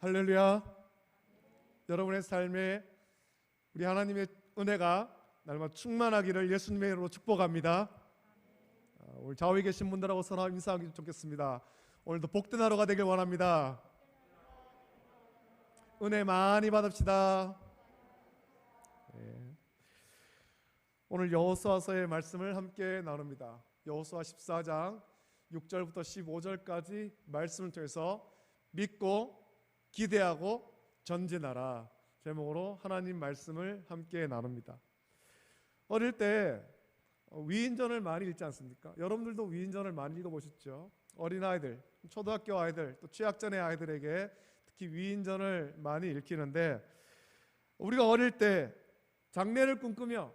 할렐루야. 여러분의 삶에 우리 하나님의 은혜가 날마다 충만하기를 예수님의 이름으로 축복합니다. 오늘 좌우에 계신 분들하고 서로 인사하기 좋겠습니다. 오늘도 복된 하루가 되길 원합니다. 은혜 많이 받읍시다. 오늘 여호수아서의 말씀을 함께 나눕니다. 여호수아 14장 6절부터 15절까지 말씀을 통해서 믿고 기대하고 전진하라 제목으로 하나님 말씀을 함께 나눕니다. 어릴 때 위인전을 많이 읽지 않습니까? 여러분들도 위인전을 많이 읽어보셨죠? 어린아이들, 초등학교 아이들, 또 취학전의 아이들에게 특히 위인전을 많이 읽히는데, 우리가 어릴 때 장래를 꿈꾸며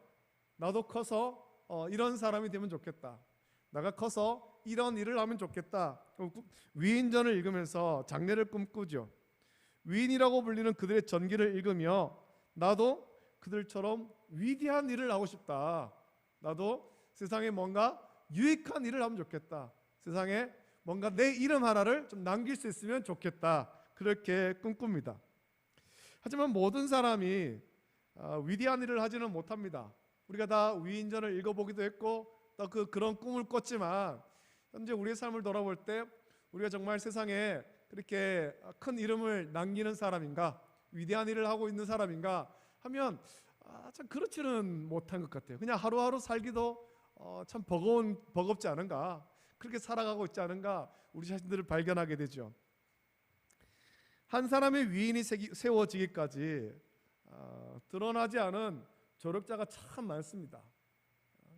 나도 커서 이런 사람이 되면 좋겠다, 내가 커서 이런 일을 하면 좋겠다, 위인전을 읽으면서 장래를 꿈꾸죠. 위인이라고 불리는 그들의 전기를 읽으며 나도 그들처럼 위대한 일을 하고 싶다, 나도 세상에 뭔가 유익한 일을 하면 좋겠다, 세상에 뭔가 내 이름 하나를 좀 남길 수 있으면 좋겠다, 그렇게 꿈꿉니다. 하지만 모든 사람이 위대한 일을 하지는 못합니다. 우리가 다 위인전을 읽어보기도 했고 또 그런 꿈을 꿨지만, 현재 우리의 삶을 돌아볼 때 우리가 정말 세상에 그렇게 큰 이름을 남기는 사람인가, 위대한 일을 하고 있는 사람인가 하면 참 그렇지는 못한 것 같아요. 그냥 하루하루 살기도 참 버겁지 않은가, 그렇게 살아가고 있지 않은가, 우리 자신들을 발견하게 되죠. 한 사람의 위인이 세워지기까지 드러나지 않은 조력자가 참 많습니다.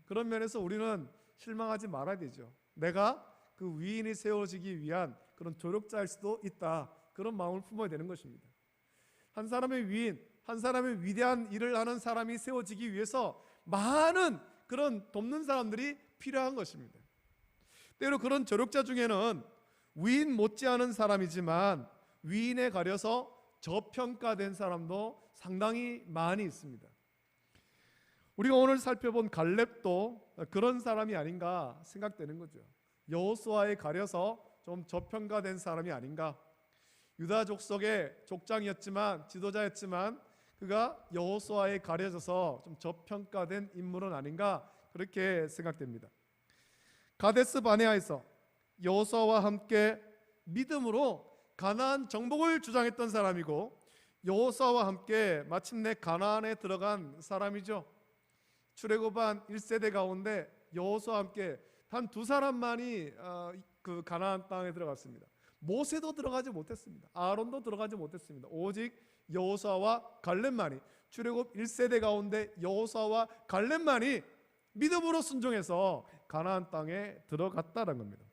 그런 면에서 우리는 실망하지 말아야 되죠. 내가 그 위인이 세워지기 위한 그런 조력자일 수도 있다, 그런 마음을 품어야 되는 것입니다. 한 사람의 위인, 한 사람의 위대한 일을 하는 사람이 세워지기 위해서 많은 그런 돕는 사람들이 필요한 것입니다. 때로 그런 조력자 중에는 위인 못지않은 사람이지만 위인에 가려서 저평가된 사람도 상당히 많이 있습니다. 우리가 오늘 살펴본 갈렙도 그런 사람이 아닌가 생각되는 거죠. 여호수아에 가려서 좀 저평가된 사람이 아닌가. 유다 족속의 족장이었지만, 지도자였지만 그가 여호수아에 가려져서 좀 저평가된 인물은 아닌가, 그렇게 생각됩니다. 가데스 바네아에서 여호수아와 함께 믿음으로 가나안 정복을 주장했던 사람이고, 여호수아와 함께 마침내 가나안에 들어간 사람이죠. 출애굽한 1세대 가운데 여호수아와 함께 단 2사람만이 그 가나안 땅에 들어갔습니다. 모세도 들어가지 못했습니다. 아론도 들어가지 못했습니다. 오직 여호수아와 갈렙만이, 출애굽 1세대 가운데 여호수아와 갈렙만이 믿음으로 순종해서 가나안 땅에 들어갔다는 겁니다.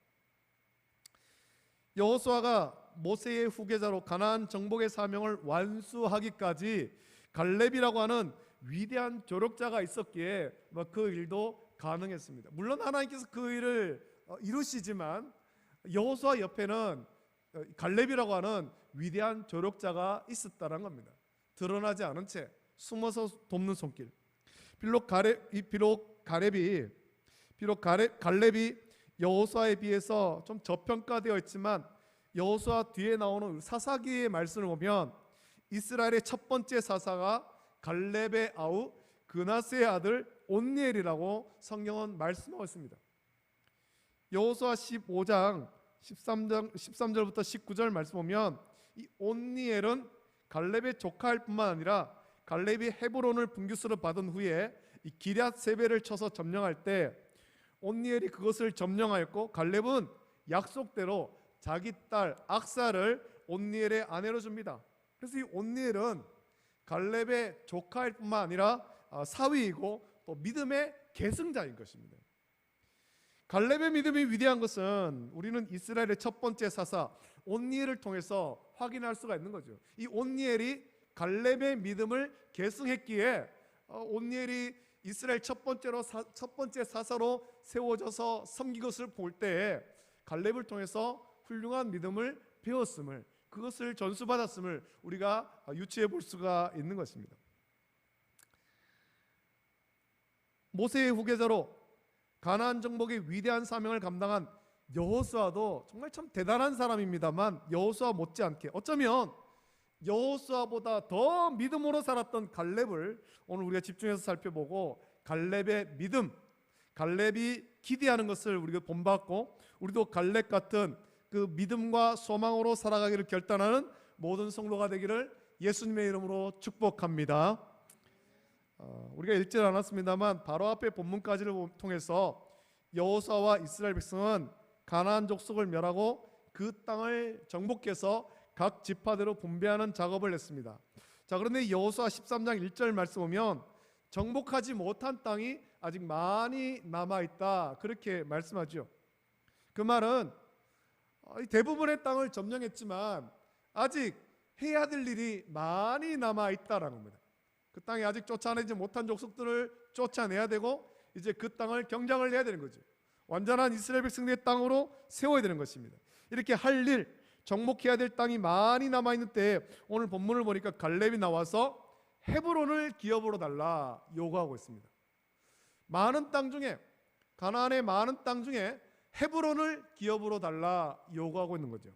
여호수아가 모세의 후계자로 가나안 정복의 사명을 완수하기까지 갈렙이라고 하는 위대한 조력자가 있었기에 그 일도 가능했습니다. 물론 하나님께서 그 일을 이루시지만 여호수아 옆에는 갈렙이라고 하는 위대한 조력자가 있었다는 겁니다. 드러나지 않은 채 숨어서 돕는 손길. 비록 갈렙이 여호수아에 비해서 좀 저평가되어 있지만, 여호수아 뒤에 나오는 사사기의 말씀을 보면 이스라엘의 첫 번째 사사가 갈렙의 아우 그나스의 아들 온니엘이라고 성경은 말씀하고 있습니다. 여호수아 15장 13절부터 19절 말씀 보면 이 온니엘은 갈렙의 조카일 뿐만 아니라 갈렙이 헤브론을 분깃으로 받은 후에 이 기럇 세벨을 쳐서 점령할 때 온니엘이 그것을 점령하였고, 갈렙은 약속대로 자기 딸 악사를 온니엘의 아내로 줍니다. 그래서 이 온니엘은 갈렙의 조카일 뿐만 아니라 사위이고 또 믿음의 계승자인 것입니다. 갈렙의 믿음이 위대한 것은 우리는 이스라엘의 첫 번째 사사 온니엘을 통해서 확인할 수가 있는 거죠. 이 온니엘이 갈렙의 믿음을 계승했기에 온니엘이 이스라엘 첫 번째 사사로 세워져서 섬긴 것을 볼 때 갈렙을 통해서 훌륭한 믿음을 배웠음을, 그것을 전수받았음을 우리가 유추해 볼 수가 있는 것입니다. 모세의 후계자로 가나안 정복의 위대한 사명을 감당한 여호수아도 정말 참 대단한 사람입니다만, 여호수아 못지않게 어쩌면 여호수아보다 더 믿음으로 살았던 갈렙을 오늘 우리가 집중해서 살펴보고, 갈렙의 믿음, 갈렙이 기대하는 것을 우리가 본받고, 우리도 갈렙 같은 그 믿음과 소망으로 살아가기를 결단하는 모든 성도가 되기를 예수님의 이름으로 축복합니다. 우리가 읽지 않았습니다만 바로 앞에 본문까지를 통해서 여호수아와 이스라엘 백성은 가나안 족속을 멸하고 그 땅을 정복해서 각 지파대로 분배하는 작업을 했습니다. 자, 그런데 여호수아 13장 1절 말씀 보면 정복하지 못한 땅이 아직 많이 남아있다, 그렇게 말씀하죠. 그 말은 대부분의 땅을 점령했지만 아직 해야 될 일이 많이 남아있다라는 겁니다. 그 땅에 아직 쫓아내지 못한 족속들을 쫓아내야 되고, 이제 그 땅을 경장을 해야 되는 거죠. 완전한 이스라엘 백성들의 땅으로 세워야 되는 것입니다. 이렇게 할 일, 정복해야 될 땅이 많이 남아있는 때에 오늘 본문을 보니까 갈렙이 나와서 헤브론을 기업으로 달라 요구하고 있습니다. 많은 땅 중에, 가나안의 많은 땅 중에 헤브론을 기업으로 달라 요구하고 있는 거죠.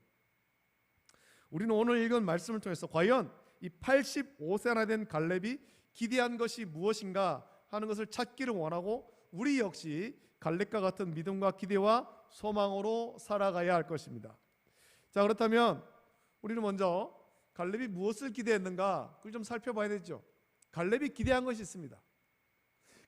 우리는 오늘 읽은 말씀을 통해서 과연 이 85세나 된 갈렙이 기대한 것이 무엇인가 하는 것을 찾기를 원하고, 우리 역시 갈렙과 같은 믿음과 기대와 소망으로 살아가야 할 것입니다. 자, 그렇다면 우리는 먼저 갈렙이 무엇을 기대했는가 그걸 좀 살펴봐야 되죠. 갈렙이 기대한 것이 있습니다.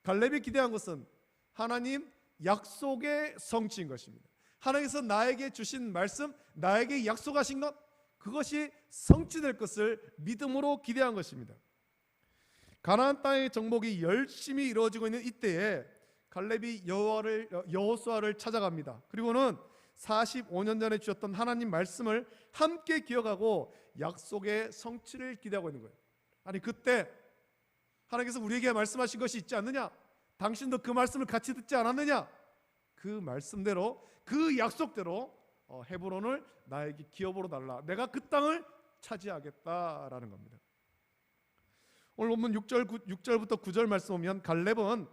갈렙이 기대한 것은 하나님 약속의 성취인 것입니다. 하나님께서 나에게 주신 말씀, 나에게 약속하신 것, 그것이 성취될 것을 믿음으로 기대한 것입니다. 가나안 땅의 정복이 열심히 이루어지고 있는 이때에 갈렙이 여호수아를 찾아갑니다. 그리고는 45년 전에 주셨던 하나님 말씀을 함께 기억하고 약속의 성취를 기대하고 있는 거예요. 아니, 그때 하나님께서 우리에게 말씀하신 것이 있지 않느냐? 당신도 그 말씀을 같이 듣지 않았느냐? 그 말씀대로, 그 약속대로 헤브론을 나에게 기업으로 달라, 내가 그 땅을 차지하겠다라는 겁니다. 오늘 본문 6절부터 9절 말씀 보면 갈렙은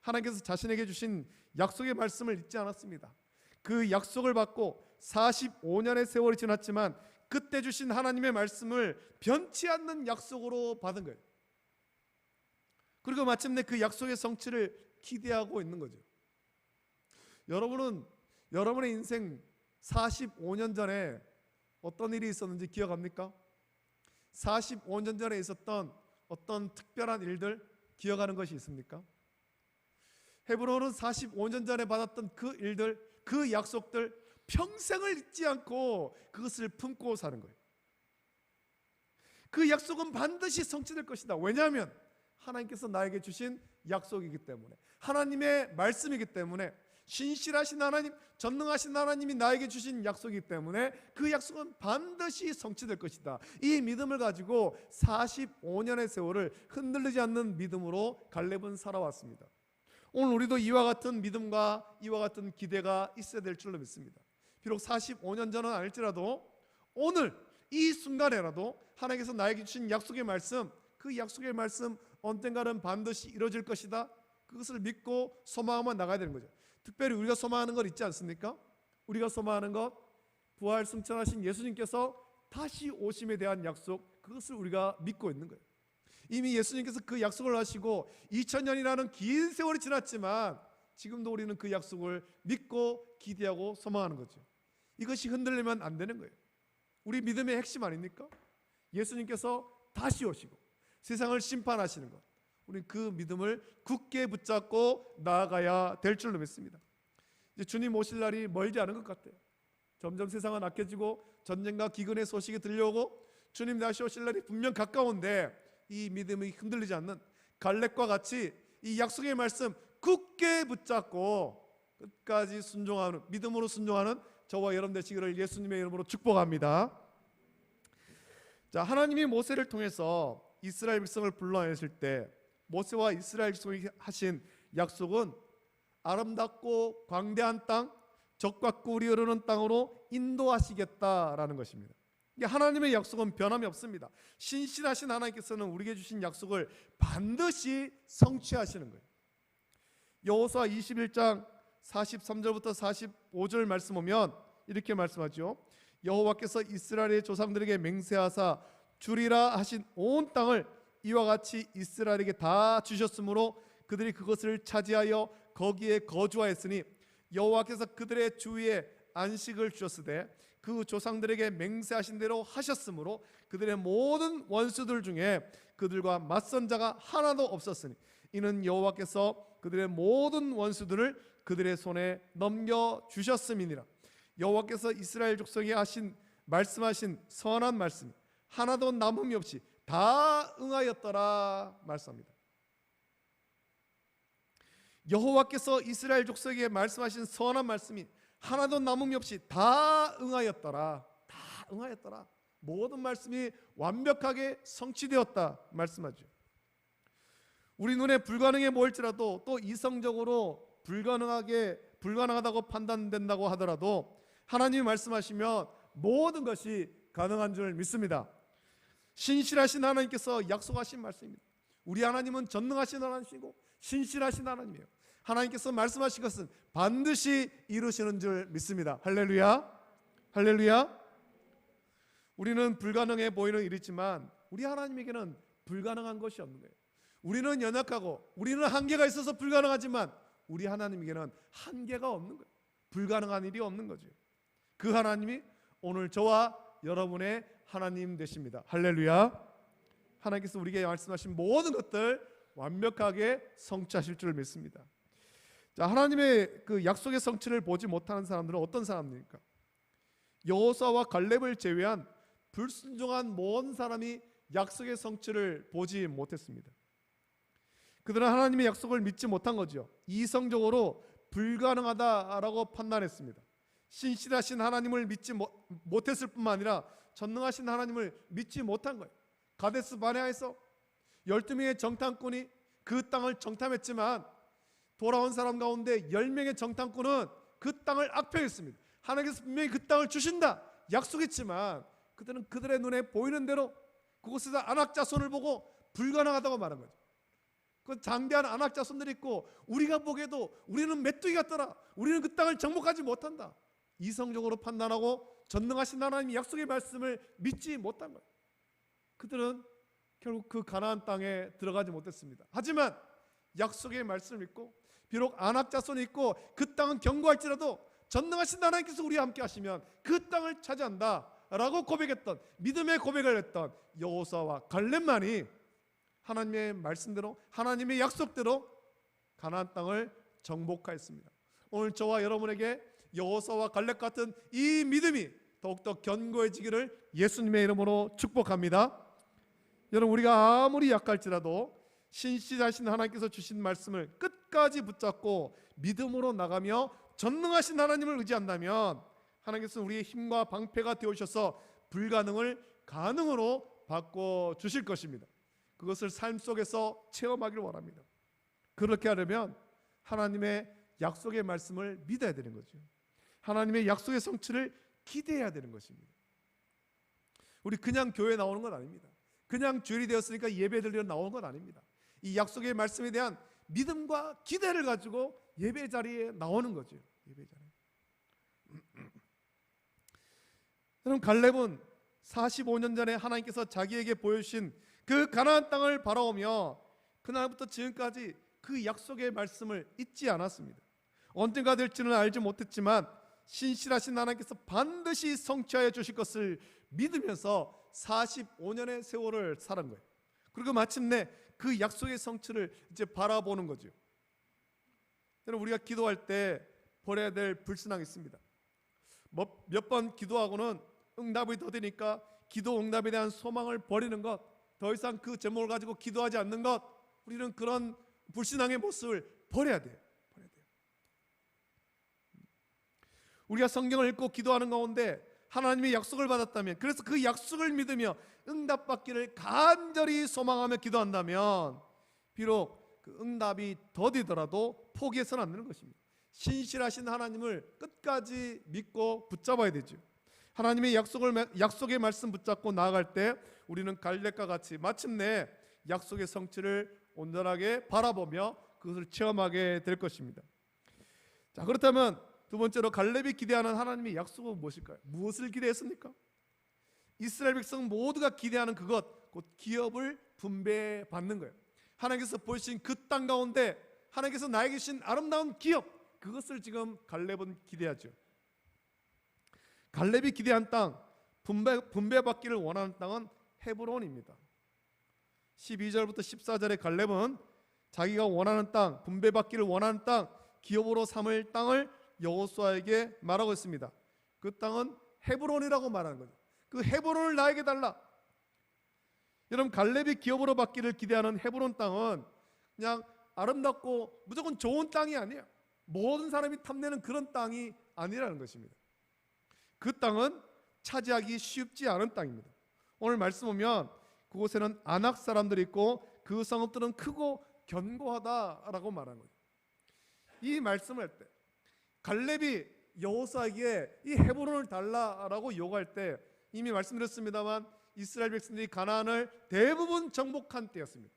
하나님께서 자신에게 주신 약속의 말씀을 잊지 않았습니다. 그 약속을 받고 45년의 세월이 지났지만 그때 주신 하나님의 말씀을 변치 않는 약속으로 받은 거예요. 그리고 마침내 그 약속의 성취를 기대하고 있는 거죠. 여러분은 여러분의 인생 45년 전에 어떤 일이 있었는지 기억합니까? 45년 전에 있었던 어떤 특별한 일들 기억하는 것이 있습니까? 헤브론은 45년 전에 받았던 그 일들, 그 약속들 평생을 잊지 않고 그것을 품고 사는 거예요. 그 약속은 반드시 성취될 것이다. 왜냐하면 하나님께서 나에게 주신 약속이기 때문에, 하나님의 말씀이기 때문에, 신실하신 하나님, 전능하신 하나님이 나에게 주신 약속이기 때문에 그 약속은 반드시 성취될 것이다. 이 믿음을 가지고 45년의 세월을 흔들리지 않는 믿음으로 갈렙은 살아왔습니다. 오늘 우리도 이와 같은 믿음과 이와 같은 기대가 있어야 될 줄로 믿습니다. 비록 45년 전은 아닐지라도 오늘 이 순간에라도 하나님께서 나에게 주신 약속의 말씀, 그 약속의 말씀 언젠가는 반드시 이루어질 것이다, 그것을 믿고 소망하며 나가야 되는 거죠. 특별히 우리가 소망하는 것 있지 않습니까? 우리가 소망하는 것, 부활 승천하신 예수님께서 다시 오심에 대한 약속, 그것을 우리가 믿고 있는 거예요. 이미 예수님께서 그 약속을 하시고 2000년이라는 긴 세월이 지났지만 지금도 우리는 그 약속을 믿고 기대하고 소망하는 거죠. 이것이 흔들리면 안 되는 거예요. 우리 믿음의 핵심 아닙니까? 예수님께서 다시 오시고 세상을 심판하시는 것, 우리는 그 믿음을 굳게 붙잡고 나아가야 될 줄로 믿습니다. 이제 주님 오실 날이 멀지 않은 것 같아요. 점점 세상은 악해지고 전쟁과 기근의 소식이 들려오고 주님 다시 오실 날이 분명 가까운데 이 믿음이 흔들리지 않는 갈렙과 같이 이 약속의 말씀 굳게 붙잡고 끝까지 순종하는, 믿음으로 순종하는 저와 여러분 되시기를 예수님의 이름으로 축복합니다. 자, 하나님이 모세를 통해서 이스라엘 백성을 불러내실 때 모세와 이스라엘 백성이 하신 약속은 아름답고 광대한 땅, 적과 꿀이 흐르는 땅으로 인도하시겠다라는 것입니다. 하나님의 약속은 변함이 없습니다. 신실하신 하나님께서는 우리에게 주신 약속을 반드시 성취하시는 거예요. 여호수아 21장 43절부터 45절 말씀 보면 이렇게 말씀하죠. 여호와께서 이스라엘의 조상들에게 맹세하사 주리라 하신 온 땅을 이와 같이 이스라엘에게 다 주셨으므로 그들이 그것을 차지하여 거기에 거주하였으니 여호와께서 그들의 주위에 안식을 주셨으되 그 조상들에게 맹세하신 대로 하셨으므로 그들의 모든 원수들 중에 그들과 맞선 자가 하나도 없었으니 이는 여호와께서 그들의 모든 원수들을 그들의 손에 넘겨 주셨음이니라. 여호와께서 이스라엘 족속에게 말씀하신 선한 말씀 하나도 남음이 없이 다 응하였더라 말씀합니다. 여호와께서 이스라엘 족속에게 말씀하신 선한 말씀이 하나도 남음이 없이 다 응하였더라. 다 응하였더라. 모든 말씀이 완벽하게 성취되었다 말씀하죠. 우리 눈에 불가능해 보일지라도 또 이성적으로 불가능하다고 판단된다고 하더라도 하나님이 말씀하시면 모든 것이 가능한 줄 믿습니다. 신실하신 하나님께서 약속하신 말씀입니다. 우리 하나님은 전능하신 하나님이시고 신실하신 하나님이에요. 하나님께서 말씀하신 것은 반드시 이루시는 줄 믿습니다. 할렐루야. 할렐루야. 우리는 불가능해 보이는 일이지만 우리 하나님에게는 불가능한 것이 없는 거예요. 우리는 연약하고 우리는 한계가 있어서 불가능하지만 우리 하나님에게는 한계가 없는 거예요. 불가능한 일이 없는 거죠. 그 하나님이 오늘 저와 여러분의 하나님 되십니다. 할렐루야. 하나님께서 우리에게 말씀하신 모든 것들 완벽하게 성취하실 줄 믿습니다. 자, 하나님의 그 약속의 성취를 보지 못하는 사람들은 어떤 사람들입니까? 여호수아와 갈렙을 제외한 불순종한 모든 사람이 약속의 성취를 보지 못했습니다. 그들은 하나님의 약속을 믿지 못한 거죠. 이성적으로 불가능하다라고 판단했습니다. 신실하신 하나님을 믿지 못했을 뿐만 아니라 전능하신 하나님을 믿지 못한 거예요. 가데스 바네아에서 12명의 정탐꾼이 그 땅을 정탐했지만 돌아온 사람 가운데 10명의 정탐꾼은 그 땅을 악평했습니다. 하나님께서 분명히 그 땅을 주신다 약속했지만 그들은 그들의 눈에 보이는 대로 그곳에서 안악자손을 보고 불가능하다고 말한 거죠. 그 장대한 안악자손들이 있고 우리가 보기에도 우리는 메뚜기 같더라. 우리는 그 땅을 정복하지 못한다. 이성적으로 판단하고 전능하신 하나님의 약속의 말씀을 믿지 못한 거예요. 그들은 결국 그 가나안 땅에 들어가지 못했습니다. 하지만 약속의 말씀을 믿고 비록 안악자손이 있고 그 땅은 견고할지라도 전능하신 하나님께서 우리와 함께 하시면 그 땅을 차지한다 라고 고백했던 믿음의 고백을 했던 여호수아와 갈렙만이 하나님의 말씀대로 하나님의 약속대로 가나안 땅을 정복하였습니다. 오늘 저와 여러분에게 여호수아와 갈렙 같은 이 믿음이 더욱더 견고해지기를 예수님의 이름으로 축복합니다. 여러분, 우리가 아무리 약할지라도 신실하신 하나님께서 주신 말씀을 끝까지 붙잡고 믿음으로 나가며 전능하신 하나님을 의지한다면 하나님께서는 우리의 힘과 방패가 되어주셔서 불가능을 가능으로 바꿔주실 것입니다. 그것을 삶 속에서 체험하기를 원합니다. 그렇게 하려면 하나님의 약속의 말씀을 믿어야 되는 거죠. 하나님의 약속의 성취를 기대해야 되는 것입니다. 우리 그냥 교회 나오는 건 아닙니다. 그냥 주일이 되었으니까 예배 드리러 나오는 건 아닙니다. 이 약속의 말씀에 대한 믿음과 기대를 가지고 예배 자리에 나오는 거죠. 예배 자리에. 여러분, 갈렙은 45년 전에 하나님께서 자기에게 보여주신 그 가나안 땅을 바라보며 그날부터 지금까지 그 약속의 말씀을 잊지 않았습니다. 언젠가 될지는 알지 못했지만 신실하신 하나님께서 반드시 성취하여 주실 것을 믿으면서 45년의 세월을 살은 거예요. 그리고 마침내 그 약속의 성취를 이제 바라보는 거죠. 여러분, 우리가 기도할 때 버려야 될 불신앙이 있습니다. 몇 번 기도하고는 응답이 더디니까 기도 응답에 대한 소망을 버리는 것, 더 이상 그 제목을 가지고 기도하지 않는 것, 우리는 그런 불신앙의 모습을 버려야 돼요. 우리가 성경을 읽고 기도하는 가운데 하나님의 약속을 받았다면, 그래서 그 약속을 믿으며 응답받기를 간절히 소망하며 기도한다면 비록 그 응답이 더디더라도 포기해서는 안 되는 것입니다. 신실하신 하나님을 끝까지 믿고 붙잡아야 되죠. 하나님의 약속의 말씀 붙잡고 나아갈 때 우리는 갈렙과 같이 마침내 약속의 성취를 온전하게 바라보며 그것을 체험하게 될 것입니다. 자, 그렇다면 두 번째로 갈렙이 기대하는 하나님의 약속은 무엇일까요? 무엇을 기대했습니까? 이스라엘 백성 모두가 기대하는 그것, 곧 기업을 분배받는 거예요. 하나님께서 보여주신 그 땅 가운데 하나님께서 나에게 주신 아름다운 기업, 그것을 지금 갈렙은 기대하죠. 갈렙이 기대한 땅, 분배받기를 원하는 땅은 헤브론입니다. 12절부터 14절에 갈렙은 자기가 원하는 땅, 분배받기를 원하는 땅, 기업으로 삼을 땅을 여호수아에게 말하고 있습니다. 그 땅은 헤브론이라고 말하는 거죠. 그 헤브론을 나에게 달라. 여러분, 갈렙이 기업으로 받기를 기대하는 헤브론 땅은 그냥 아름답고 무조건 좋은 땅이 아니에요. 모든 사람이 탐내는 그런 땅이 아니라는 것입니다. 그 땅은 차지하기 쉽지 않은 땅입니다. 오늘 말씀 보면 그곳에는 아낙 사람들이 있고 그 성읍들은 크고 견고하다라고 말하는 거죠. 이 말씀을 할 때 갈렙이 여호수아에게 이 헤브론을 달라라고 요구할 때 이미 말씀드렸습니다만 이스라엘 백성들이 가나안을 대부분 정복한 때였습니다.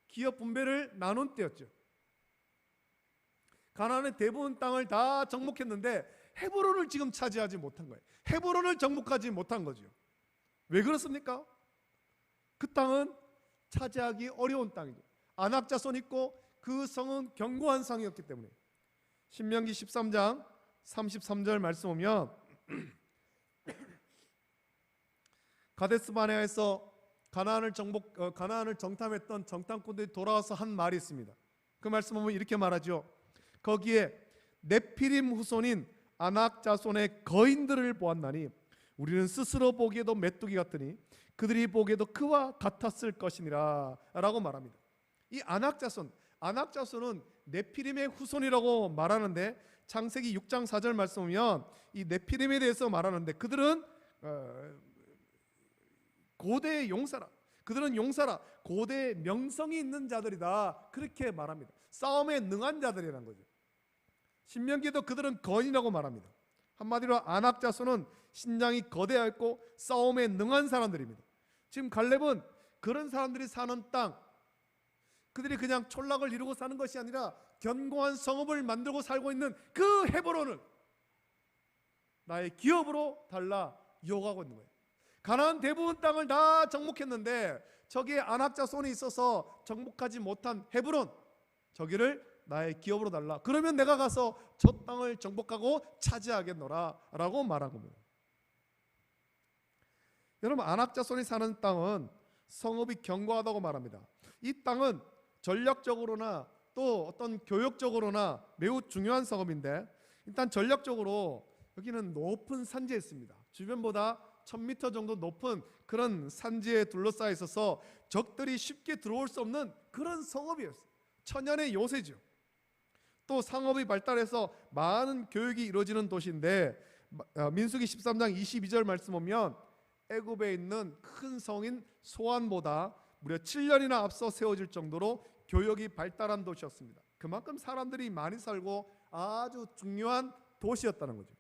기업 분배를 나눈 때였죠. 가나안의 대부분 땅을 다 정복했는데 헤브론을 지금 차지하지 못한 거예요. 헤브론을 정복하지 못한 거죠. 왜 그렇습니까? 그 땅은 차지하기 어려운 땅이죠. 아낙 자손 있고 그 성은 견고한 성이었기 때문에. 신명기 13장 33절 말씀 보면 가데스 바네아에서 가나안을 정탐했던 정탐꾼들이 돌아와서 한 말이 있습니다. 그 말씀 보면 이렇게 말하죠. 거기에 네피림 후손인 아낙 자손의 거인들을 보았나니 우리는 스스로 보기에도 메뚜기 같으니 그들이 보기에도 그와 같았을 것이니라 라고 말합니다. 이 아낙 자손은 네피림의 후손이라고 말하는데 창세기 6장 4절 말씀 보면 이 네피림에 대해서 말하는데 그들은 고대의 용사라, 그들은 용사라, 고대의 명성이 있는 자들이다, 그렇게 말합니다. 싸움에 능한 자들이라는 거죠. 신명기에도 그들은 거인이라고 말합니다. 한마디로 아낙 자손은 신장이 거대하고 싸움에 능한 사람들입니다. 지금 갈렙은 그런 사람들이 사는 땅, 그들이 그냥 촌락을 이루고 사는 것이 아니라 견고한 성읍을 만들고 살고 있는 그 헤브론을 나의 기업으로 달라 요구하고 있는 거예요. 가나안 대부분 땅을 다 정복했는데 저기에 아낙 자손이 있어서 정복하지 못한 헤브론, 저기를 나의 기업으로 달라. 그러면 내가 가서 저 땅을 정복하고 차지하겠노라 라고 말한 겁니다. 여러분, 아낙 자손이 사는 땅은 성읍이 견고하다고 말합니다. 이 땅은 전략적으로나 또 어떤 교역적으로나 매우 중요한 성읍인데, 일단 전략적으로 여기는 높은 산지에 있습니다. 주변보다 1000m 정도 높은 그런 산지에 둘러싸여 있어서 적들이 쉽게 들어올 수 없는 그런 성읍이었어요. 천연의 요새죠. 또 상업이 발달해서 많은 교육이 이루어지는 도시인데, 민수기 13장 22절 말씀 보면 애굽에 있는 큰 성인 소안보다 무려 7년이나 앞서 세워질 정도로 교역이 발달한 도시였습니다. 그만큼 사람들이 많이 살고 아주 중요한 도시였다는 거죠.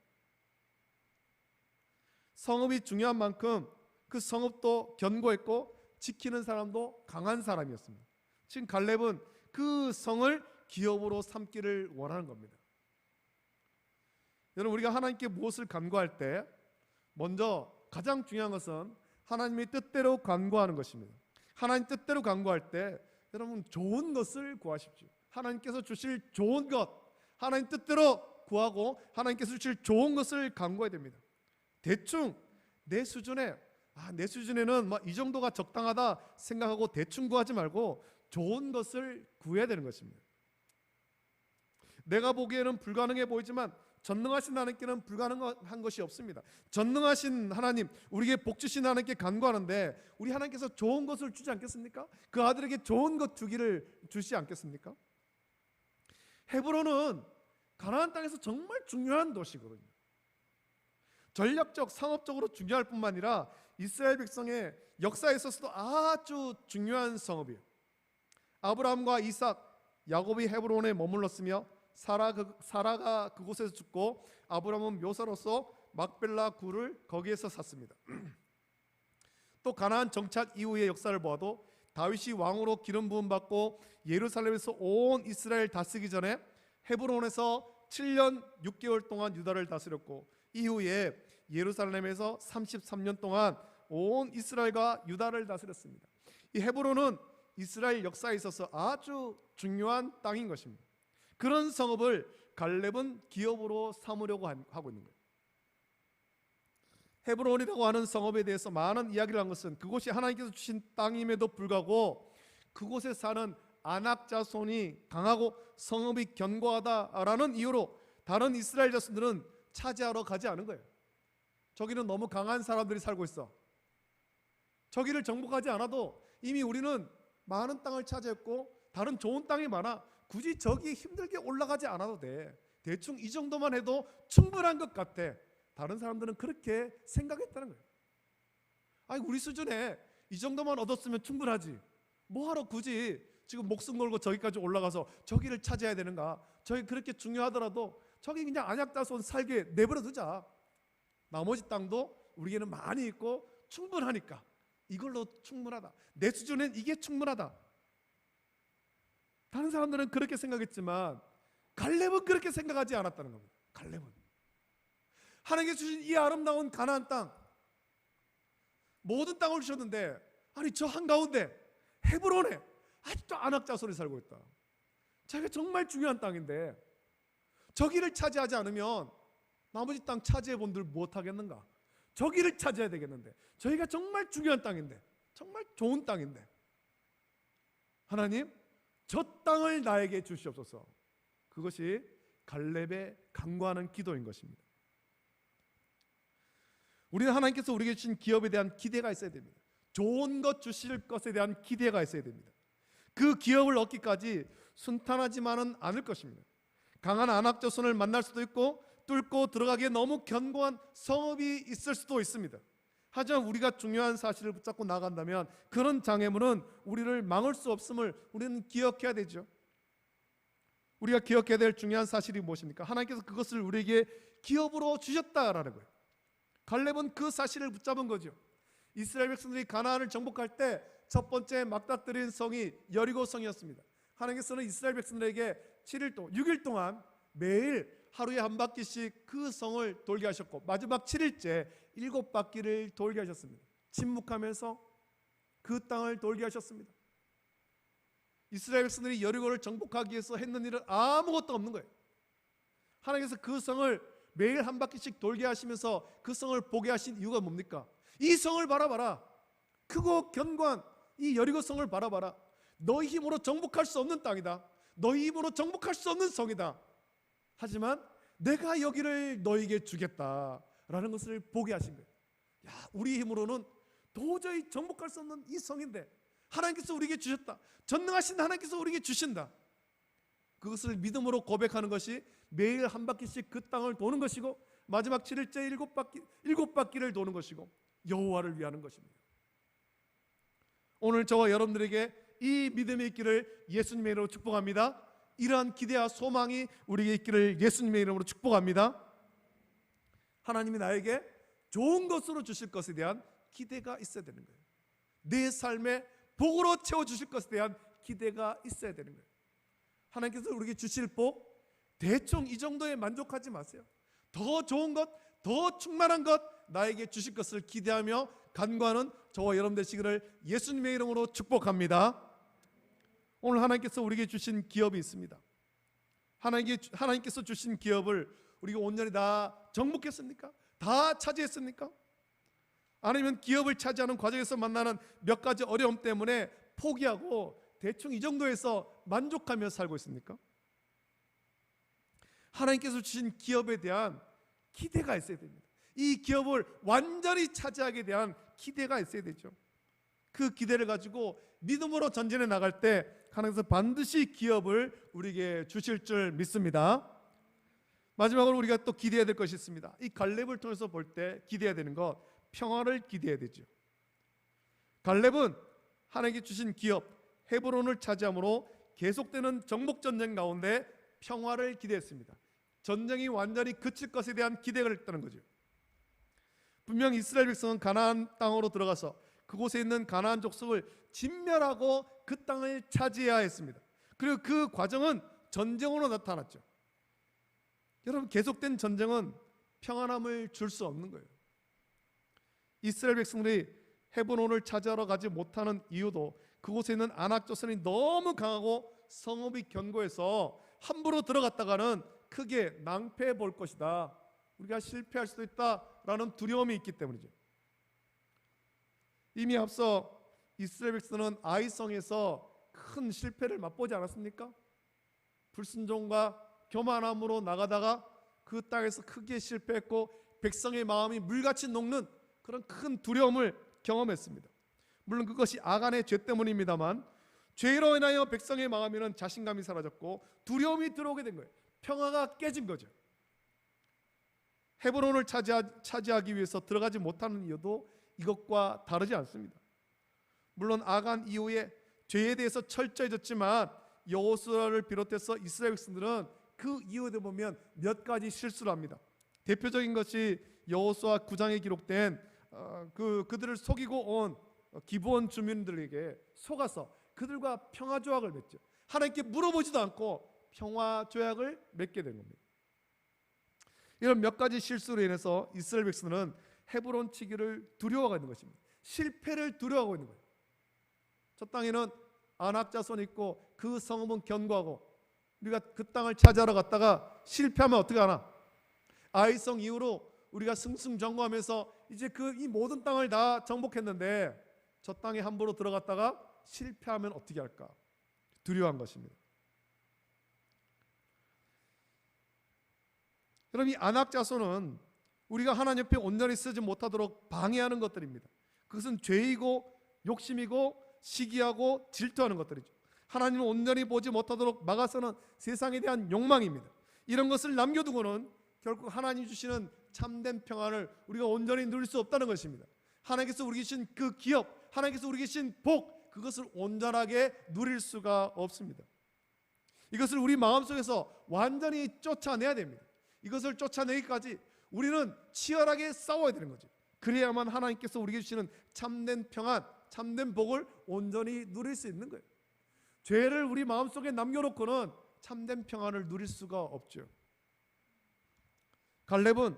성읍이 중요한 만큼 그 성읍도 견고했고 지키는 사람도 강한 사람이었습니다. 지금 갈렙은 그 성을 기업으로 삼기를 원하는 겁니다. 여러분, 우리가 하나님께 무엇을 간구할 때 먼저 가장 중요한 것은 하나님의 뜻대로 간구하는 것입니다. 하나님 뜻대로 간구할 때 여러분 좋은 것을 구하십시오. 하나님께서 주실 좋은 것, 하나님 뜻대로 구하고 하나님께서 주실 좋은 것을 간구해야 됩니다. 대충 내 수준에는 이 정도가 적당하다 생각하고 대충 구하지 말고 좋은 것을 구해야 되는 것입니다. 내가 보기에는 불가능해 보이지만 전능하신 하나님께는 불가능한 것이 없습니다. 전능하신 하나님, 우리에게 복 주신 하나님께 간구하는데 우리 하나님께서 좋은 것을 주지 않겠습니까? 그 아들에게 좋은 것 주시 않겠습니까? 헤브론은 가나안 땅에서 정말 중요한 도시거든요. 전략적, 상업적으로 중요할 뿐만 아니라 이스라엘 백성의 역사에 있어서도 아주 중요한 성읍이에요. 아브라함과 이삭, 야곱이 헤브론에 머물렀으며 사라가 그곳에서 죽고 아브라함은 묘사로서 막벨라 굴을 거기에서 샀습니다. 또 가나안 정착 이후의 역사를 보아도 다윗이 왕으로 기름 부음 받고 예루살렘에서 온 이스라엘 다스리기 전에 헤브론에서 7년 6개월 동안 유다를 다스렸고 이후에 예루살렘에서 33년 동안 온 이스라엘과 유다를 다스렸습니다. 이 헤브론은 이스라엘 역사에 있어서 아주 중요한 땅인 것입니다. 그런 성읍을 갈렙은 기업으로 삼으려고 하고 있는 거예요. 헤브론이라고 하는 성읍에 대해서 많은 이야기를 한 것은 그곳이 하나님께서 주신 땅임에도 불구하고 그곳에 사는 아낙 자손이 강하고 성읍이 견고하다라는 이유로 다른 이스라엘 자손들은 차지하러 가지 않은 거예요. 저기는 너무 강한 사람들이 살고 있어. 저기를 정복하지 않아도 이미 우리는 많은 땅을 차지했고 다른 좋은 땅이 많아. 굳이 저기 힘들게 올라가지 않아도 돼. 대충 이 정도만 해도 충분한 것 같아. 다른 사람들은 그렇게 생각했다는 거예요. 아니, 우리 수준에 이 정도만 얻었으면 충분하지. 뭐하러 굳이 지금 목숨 걸고 저기까지 올라가서 저기를 차지해야 되는가. 저기 그렇게 중요하더라도 저기 그냥 안약자손 살게 내버려 두자. 나머지 땅도 우리에게는 많이 있고 충분하니까 이걸로 충분하다. 내 수준엔 이게 충분하다. 다른 사람들은 그렇게 생각했지만 갈렙은 그렇게 생각하지 않았다는 겁니다. 갈렙은 하나님께서 주신 이 아름다운 가나안 땅, 모든 땅을 주셨는데 아니 저 한가운데 헤브론에 아직도 아낙 자손이 살고 있다. 자기가 정말 중요한 땅인데 저기를 차지하지 않으면 나머지 땅 차지해 본들 못하겠는가. 저기를 차지해야 되겠는데 저희가 정말 중요한 땅인데 정말 좋은 땅인데 하나님 저 땅을 나에게 주시옵소서. 그것이 갈렙의 간구하는 기도인 것입니다. 우리는 하나님께서 우리에게 주신 기업에 대한 기대가 있어야 됩니다. 좋은 것 주실 것에 대한 기대가 있어야 됩니다. 그 기업을 얻기까지 순탄하지만은 않을 것입니다. 강한 아낙 자손을 만날 수도 있고 뚫고 들어가기에 너무 견고한 성읍이 있을 수도 있습니다. 하지만 우리가 중요한 사실을 붙잡고 나간다면 그런 장애물은 우리를 막을 수 없음을 우리는 기억해야 되죠. 우리가 기억해야 될 중요한 사실이 무엇입니까? 하나님께서 그것을 우리에게 기업으로 주셨다라는 거예요. 갈렙은 그 사실을 붙잡은 거죠. 이스라엘 백성들이 가나안을 정복할 때 첫 번째 맞닥뜨린 성이 여리고성이었습니다. 하나님께서는 이스라엘 백성들에게 6일 동안 매일 하루에 한 바퀴씩 그 성을 돌게 하셨고 마지막 7일째 7바퀴를 돌게 하셨습니다. 침묵하면서 그 땅을 돌게 하셨습니다. 이스라엘 백성들이 여리고를 정복하기 위해서 했는 일은 아무것도 없는 거예요. 하나님께서 그 성을 매일 한 바퀴씩 돌게 하시면서 그 성을 보게 하신 이유가 뭡니까? 이 성을 바라봐라. 크고 견고한 이 여리고 성을 바라봐라. 너희 힘으로 정복할 수 없는 땅이다. 너희 힘으로 정복할 수 없는 성이다. 하지만 내가 여기를 너희에게 주겠다라는 것을 보게 하신 거예요. 야, 우리 힘으로는 도저히 정복할 수 없는 이 성인데 하나님께서 우리에게 주셨다. 전능하신 하나님께서 우리에게 주신다. 그것을 믿음으로 고백하는 것이 매일 한 바퀴씩 그 땅을 도는 것이고 마지막 7일째 7바퀴를 도는 것이고 여호와를 위하는 것입니다. 오늘 저와 여러분들에게 이 믿음이 있기를 예수님의 이름으로 축복합니다. 이러한 기대와 소망이 우리에게 있기를 예수님의 이름으로 축복합니다. 하나님이 나에게 좋은 것으로 주실 것에 대한 기대가 있어야 되는 거예요. 내 삶에 복으로 채워주실 것에 대한 기대가 있어야 되는 거예요. 하나님께서 우리에게 주실 복 대충 이 정도에 만족하지 마세요. 더 좋은 것, 더 충만한 것 나에게 주실 것을 기대하며 간구하는 저와 여러분 되시기를 예수님의 이름으로 축복합니다. 오늘 하나님께서 우리에게 주신 기업이 있습니다. 하나님께서 주신 기업을 우리가 온전히 다 정복했습니까? 다 차지했습니까? 아니면 기업을 차지하는 과정에서 만나는 몇 가지 어려움 때문에 포기하고 대충 이 정도에서 만족하며 살고 있습니까? 하나님께서 주신 기업에 대한 기대가 있어야 됩니다. 이 기업을 완전히 차지하게 대한 기대가 있어야 되죠. 그 기대를 가지고 믿음으로 전진해 나갈 때 하나님께서 반드시 기업을 우리에게 주실 줄 믿습니다. 마지막으로 우리가 또 기대해야 될 것이 있습니다. 이 갈렙을 통해서 볼 때 기대해야 되는 것, 평화를 기대해야 되죠. 갈렙은 하나님께 주신 기업 헤브론을 차지함으로 계속되는 정복 전쟁 가운데 평화를 기대했습니다. 전쟁이 완전히 그칠 것에 대한 기대가 있다는 거죠. 분명 이스라엘 백성은 가나안 땅으로 들어가서 그곳에 있는 가나안 족속을 진멸하고 그 땅을 차지해야 했습니다. 그리고 그 과정은 전쟁으로 나타났죠. 여러분, 계속된 전쟁은 평안함을 줄 수 없는 거예요. 이스라엘 백성들이 헤브론을 차지하러 가지 못하는 이유도 그곳에 있는 아낙 자손이 너무 강하고 성읍이 견고해서 함부로 들어갔다가는 크게 낭패해 볼 것이다, 우리가 실패할 수도 있다라는 두려움이 있기 때문이죠. 이미 앞서 이스라엘 백성은 아이성에서 큰 실패를 맛보지 않았습니까? 불순종과 교만함으로 나가다가 그 땅에서 크게 실패했고 백성의 마음이 물같이 녹는 그런 큰 두려움을 경험했습니다. 물론 그것이 아간의 죄 때문입니다만 죄로 인하여 백성의 마음에는 자신감이 사라졌고 두려움이 들어오게 된 거예요. 평화가 깨진 거죠. 헤브론을 차지하기 위해서 들어가지 못하는 이유도 이것과 다르지 않습니다. 물론 아간 이후에 죄에 대해서 철저해졌지만 여호수아를 비롯해서 이스라엘 백성들은 그 이후에 보면 몇 가지 실수를 합니다. 대표적인 것이 여호수아 9장에 기록된 그들을 속이고 온 기브온 주민들에게 속아서 그들과 평화 조약을 맺죠. 하나님께 물어보지도 않고 평화 조약을 맺게 된 겁니다. 이런 몇 가지 실수로 인해서 이스라엘 백성은 헤브론 치기를 두려워하고 있는 것입니다. 실패를 두려워하고 있는 거예요. 저 땅에는 아낙 자손이 있고 그 성읍은 견고하고 우리가 그 땅을 차지하러 갔다가 실패하면 어떻게 하나? 아이성 이후로 우리가 승승장구하면서 이제 이 모든 땅을 다 정복했는데 저 땅에 함부로 들어갔다가 실패하면 어떻게 할까? 두려워한 것입니다. 여러분, 이 아낙 자손은 우리가 하나님 옆에 온전히 쓰지 못하도록 방해하는 것들입니다. 그것은 죄이고 욕심이고 시기하고 질투하는 것들이죠. 하나님을 온전히 보지 못하도록 막아서는 세상에 대한 욕망입니다. 이런 것을 남겨두고는 결국 하나님 주시는 참된 평안을 우리가 온전히 누릴 수 없다는 것입니다. 하나님께서 우리 계신 그 기업, 하나님께서 우리 계신 복, 그것을 온전하게 누릴 수가 없습니다. 이것을 우리 마음속에서 완전히 쫓아내야 됩니다. 이것을 쫓아내기까지 우리는 치열하게 싸워야 되는 거죠. 그래야만 하나님께서 우리에게 주시는 참된 평안, 참된 복을 온전히 누릴 수 있는 거예요. 죄를 우리 마음속에 남겨놓고는 참된 평안을 누릴 수가 없죠. 갈렙은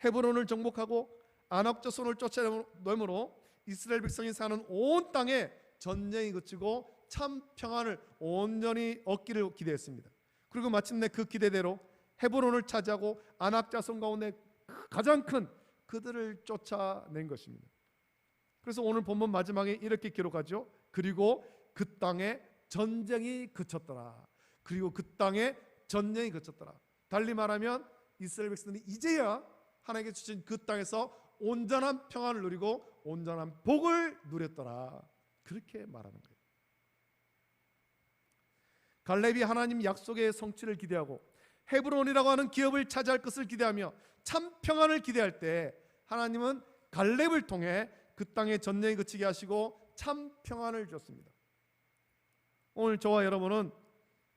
헤브론을 정복하고 아낙 자손을 쫓아내므로 이스라엘 백성이 사는 온 땅에 전쟁이 그치고 참 평안을 온전히 얻기를 기대했습니다. 그리고 마침내 그 기대대로 헤브론을 차지하고 아낙 자손 가운데 가장 큰 그들을 쫓아낸 것입니다. 그래서 오늘 본문 마지막에 이렇게 기록하죠. 그리고 그 땅에 전쟁이 그쳤더라. 그리고 그 땅에 전쟁이 그쳤더라. 달리 말하면 이스라엘 백성들이 이제야 하나님께 주신 그 땅에서 온전한 평안을 누리고 온전한 복을 누렸더라. 그렇게 말하는 거예요. 갈렙이 하나님 약속의 성취를 기대하고 헤브론이라고 하는 기업을 차지할 것을 기대하며 참 평안을 기대할 때 하나님은 갈렙을 통해 그 땅에 전쟁이 그치게 하시고 참 평안을 줬습니다. 오늘 저와 여러분은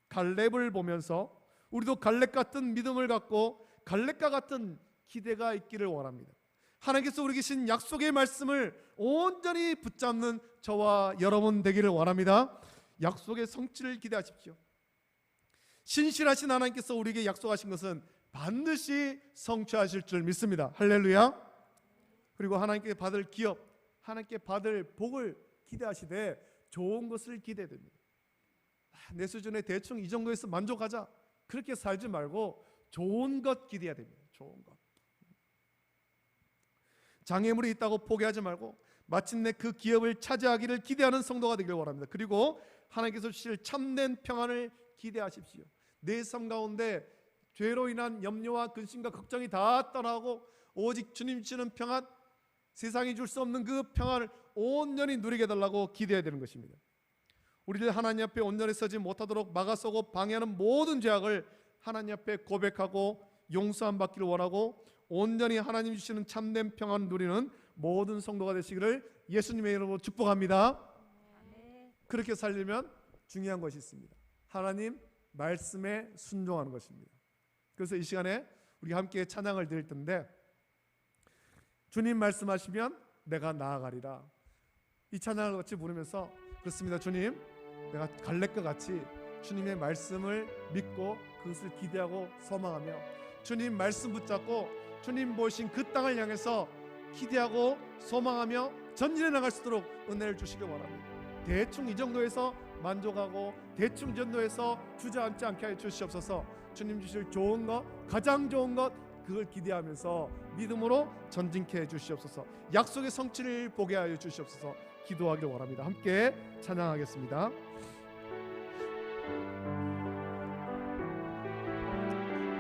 갈렙을 보면서 우리도 갈렙 같은 믿음을 갖고 갈렙과 같은 기대가 있기를 원합니다. 하나님께서 우리 계신 약속의 말씀을 온전히 붙잡는 저와 여러분 되기를 원합니다. 약속의 성취를 기대하십시오. 신실하신 하나님께서 우리에게 약속하신 것은 반드시 성취하실 줄 믿습니다. 할렐루야. 그리고 하나님께 받을 기업, 하나님께 받을 복을 기대하시되 좋은 것을 기대됩니다. 내 수준에 대충 이 정도에서 만족하자, 그렇게 살지 말고 좋은 것 기대해야 됩니다. 좋은 것. 장애물이 있다고 포기하지 말고 마침내 그 기업을 차지하기를 기대하는 성도가 되기를 원합니다. 그리고 하나님께서 주실 참된 평안을 기대하십시오. 내 삶 가운데 죄로 인한 염려와 근심과 걱정이 다 떠나고 오직 주님 주시는 평안, 세상이 줄 수 없는 그 평안을 온전히 누리게 해달라고 기대해야 되는 것입니다. 우리를 하나님 앞에 온전히 서지 못하도록 막아서고 방해하는 모든 죄악을 하나님 앞에 고백하고 용서함 받기를 원하고 온전히 하나님 주시는 참된 평안 누리는 모든 성도가 되시기를 예수님의 이름으로 축복합니다. 그렇게 살려면 중요한 것이 있습니다. 하나님 말씀에 순종하는 것입니다. 그래서 이 시간에 우리 함께 찬양을 드릴 텐데, 주님 말씀하시면 내가 나아가리라, 이 찬양을 같이 부르면서, 그렇습니다 주님, 내가 갈렙과 같이 주님의 말씀을 믿고 그것을 기대하고 소망하며 주님 말씀 붙잡고 주님 보신 그 땅을 향해서 기대하고 소망하며 전진해 나갈 수 있도록 은혜를 주시기 바랍니다. 대충 이 정도에서 만족하고 대충 이 정도에서 주저앉지 않게 해 주시옵소서. 주님 주실 좋은 것, 가장 좋은 것, 그걸 기대하면서 믿음으로 전진케 해 주시옵소서. 약속의 성취를 보게 하여 주시옵소서. 기도하기를 원합니다. 함께 찬양하겠습니다.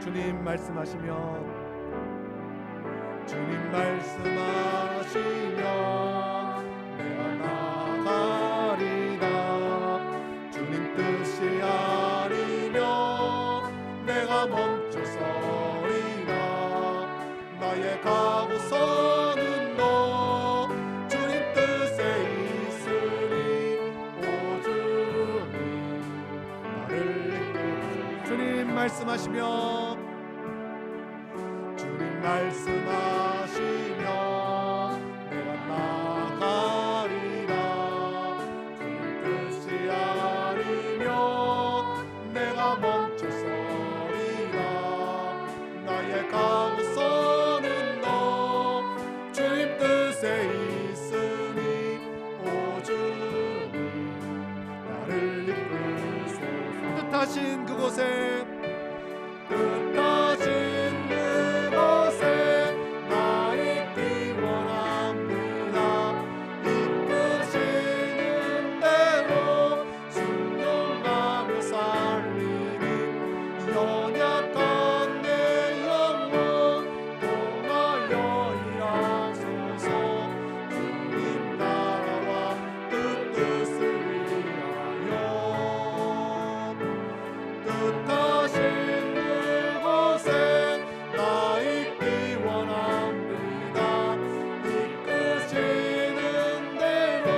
주님 말씀하시면 내가 나가리라. 주님 뜻이 아니면 내가 멈춰서리라. 나의 가고서는 너 주님 뜻에 있으니 오 주님 나를 이끌어. 주님 말씀하시면 내가 나가리라. 주님 뜻이 아니면 내가 멈춰서리라. 나의 가고서는 너 주님 뜻에 있으니 오 주님 나를 이끌소서. 뜻하신 그곳에 나 있기 원합니다. 이끄시는 대로 순종하며 살리니 연약한 내 영혼 통하여 일하소서. 주님 나라와 그 뜻을 위하여 뜻하신 그곳에 나 있기 원합니다. 이끄시는 대로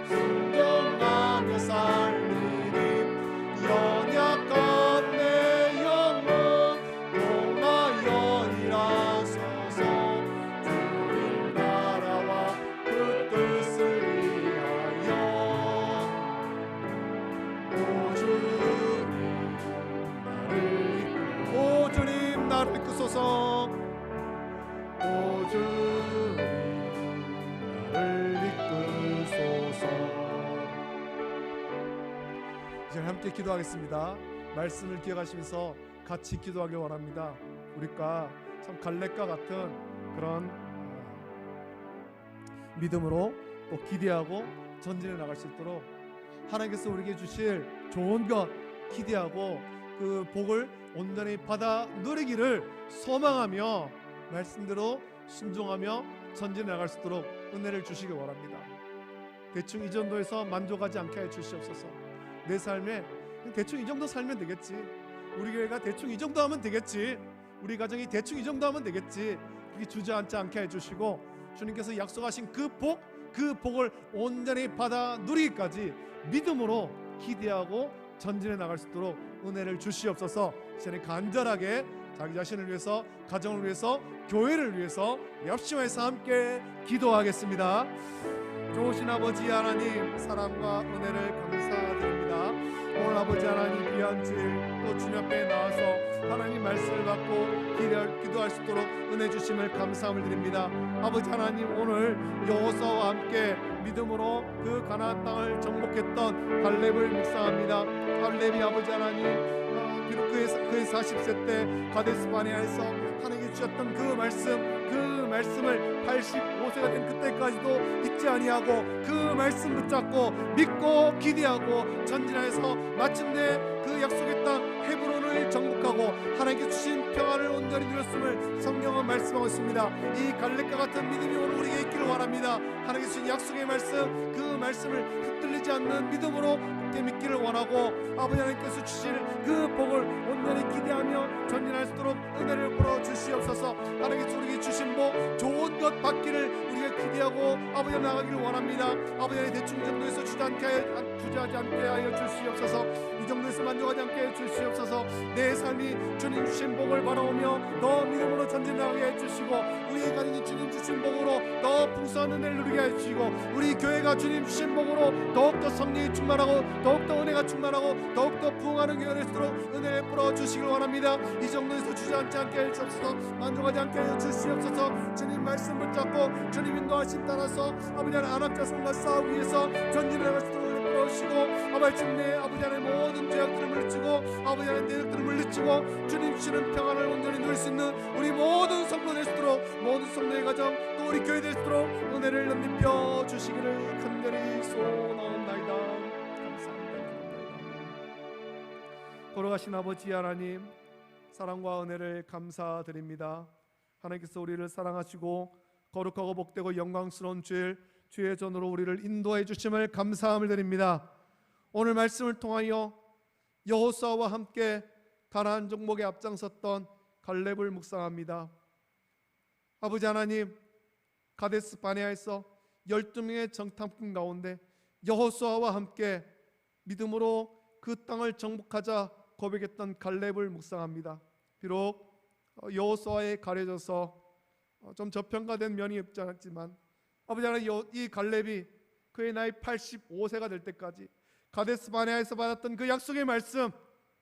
순종하며 살리니 연약한 내 영혼 통하여 일하소서. 주님 나라와 그 뜻을 위하여 오 주님 나를 이끄소서. 오 주님 나를 이끄소서. 이제 함께 기도하겠습니다. 말씀을 기억하시면서 같이 기도하길 원합니다. 우리가 참 갈렙과 같은 그런 믿음으로 또 기대하고 전진해 나갈 수 있도록 하나님께서 우리에게 주실 좋은 것 기대하고 그 복을 온전히 받아 누리기를 소망하며 말씀대로 순종하며 전진해 나갈 수 있도록 은혜를 주시기 원합니다. 대충 이 정도에서 만족하지 않게 해 주시옵소서. 내 삶에 대충 이 정도 살면 되겠지, 우리 교회가 대충 이 정도 하면 되겠지, 우리 가정이 대충 이 정도 하면 되겠지, 그렇게 주저앉지 않게 해 주시고 주님께서 약속하신 그 복을 온전히 받아 누리기까지 믿음으로 기대하고 전진해 나갈 수 있도록 은혜를 주시옵소서. 시간에 간절하게 자기 자신을 위해서, 가정을 위해서, 교회를 위해서 협심해서 함께 기도하겠습니다. 좋으신 아버지 하나님, 사랑과 은혜를 감사드립니다. 오늘 아버지 하나님 귀한 주일 또 주님 앞에 나와서 하나님 말씀을 받고 기도할 수 있도록 은혜 주심을 감사함을 드립니다. 아버지 하나님, 오늘 여호수아와 함께 믿음으로 그 가나안 땅을 정복했던 갈렙을 묵상합니다. 갈렙이 아버지 하나님 비록 그의 40세 때 가데스 바네아에서 하나님께 주셨던 그 말씀을 85세가 된 그때까지도 잊지 아니하고 그 말씀 붙잡고 믿고 기대하고 전진하여서 마침내 그 약속의 땅 헤브론을 정복하고 하나님께 주신 평안을 온전히 누렸음을 성경은 말씀하고 있습니다. 이 갈렙과 같은 믿음이 오늘 우리에게 있기를 원합니다. 하나님께 주신 약속의 말씀, 그 말씀을 흔들리지 않는 믿음으로 함께 믿기를 원하고 아버지 하나님께서 주실 그 복을 온전히 기대하며 전진할 수 있도록 은혜를 풀어 주시옵소서. 하나님께서 우리에게 주신 복, 좋은 것 받기를 우리가 기대하고 아버지 나가기를 원합니다. 아버지 하나님, 대충 정도에서 주저앉지 주저하지 않게 하여 주시옵소서. 이 정도에서 만족하지 않게 해 주시옵소서. 내 삶이 주님 주신 복을 바라오며 더 믿음으로 전진하게 해주시고, 우리의 가정이 주님 주신 복으로 더 풍성한 은혜를 누리게 해주시고, 우리 교회가 주님 주신 복으로 더욱더 성령이 충만하고 더욱더 은혜가 충만하고 더욱더 부흥하는 교회가 될 수 있도록 은혜를 풀어 주시길 원합니다. 이 정도에서 주저앉지 않게 해주옵소서. 만족하지 않게 해주시옵소서. 주님 말씀 붙잡고 주님 인도하심 따라서 아버지 하나님 안악자손과 싸우기 위해서 전진할 수 있도록 끌어오시고, 아버지 내 아버지 하나님 모든 죄악들을 물리치고 아버지 하나님 내력들을 물리치고 주님 주시는 평안을 온전히 누릴 수 있는 우리 모든 성도 될 수 있도록, 모든 성도의 가정 또 우리 교회 될 수 있도록 은혜를 넘겨 주시기를 간절히 소원하옵나이다. 감사합니다. 걸어가신 아버지 하나님, 사랑과 은혜를 감사드립니다. 하나님께서 우리를 사랑하시고 거룩하고 복되고 영광스러운 주의 전으로 우리를 인도해 주심을 감사함을 드립니다. 오늘 말씀을 통하여 여호수아와 함께 가나안 정복에 앞장섰던 갈렙을 묵상합니다. 아버지 하나님, 가데스 바네아에서 12명의 정탐꾼 가운데 여호수아와 함께 믿음으로 그 땅을 정복하자 고백했던 갈렙을 묵상합니다. 비록 여호수아에 가려져서 좀 저평가된 면이 없지 않았지만, 아버지 하나님, 이 갈렙이 그의 나이 85세가 될 때까지 가데스 바네아에서 받았던 그 약속의 말씀,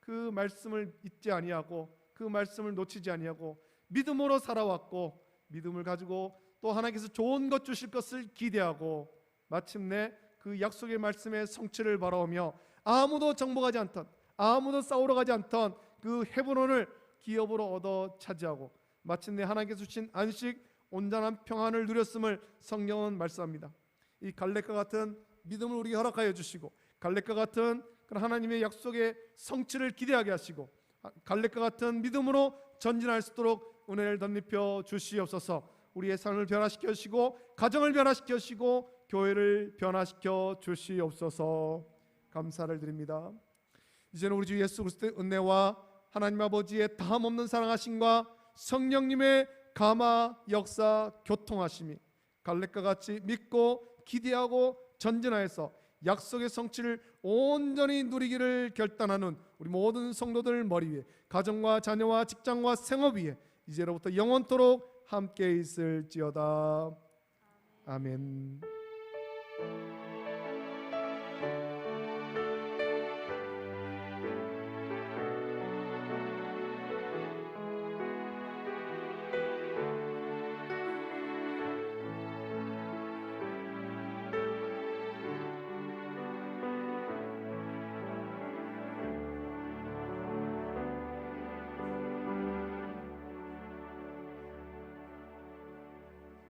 그 말씀을 잊지 아니하고 그 말씀을 놓치지 아니하고 믿음으로 살아왔고, 믿음을 가지고 또 하나님께서 좋은 것 주실 것을 기대하고 마침내 그 약속의 말씀의 성취를 바라오며 아무도 정복하지 않던, 아무도 싸우러 가지 않던 그 헤브론을 기업으로 얻어 차지하고 마침내 하나님께서 주신 안식, 온전한 평안을 누렸음을 성경은 말씀합니다. 이 갈렙과 같은 믿음을 우리에게 허락하여 주시고, 갈렙과 같은 그런 하나님의 약속의 성취를 기대하게 하시고, 갈렙과 같은 믿음으로 전진할 수 있도록 은혜를 덧입혀 주시옵소서. 우리의 삶을 변화시켜 주시고 가정을 변화시켜 주시고 교회를 변화시켜 주시옵소서. 감사를 드립니다. 이제는 우리 주 예수 그리스도의 은혜와 하나님 아버지의 다함없는 사랑하심과 성령님의 감화 역사 교통하심이 갈렙과 같이 믿고 기대하고 전진하여서 약속의 성취를 온전히 누리기를 결단하는 우리 모든 성도들 머리 위에, 가정과 자녀와 직장과 생업 위에 이제로부터 영원토록 함께 있을지어다. 아멘.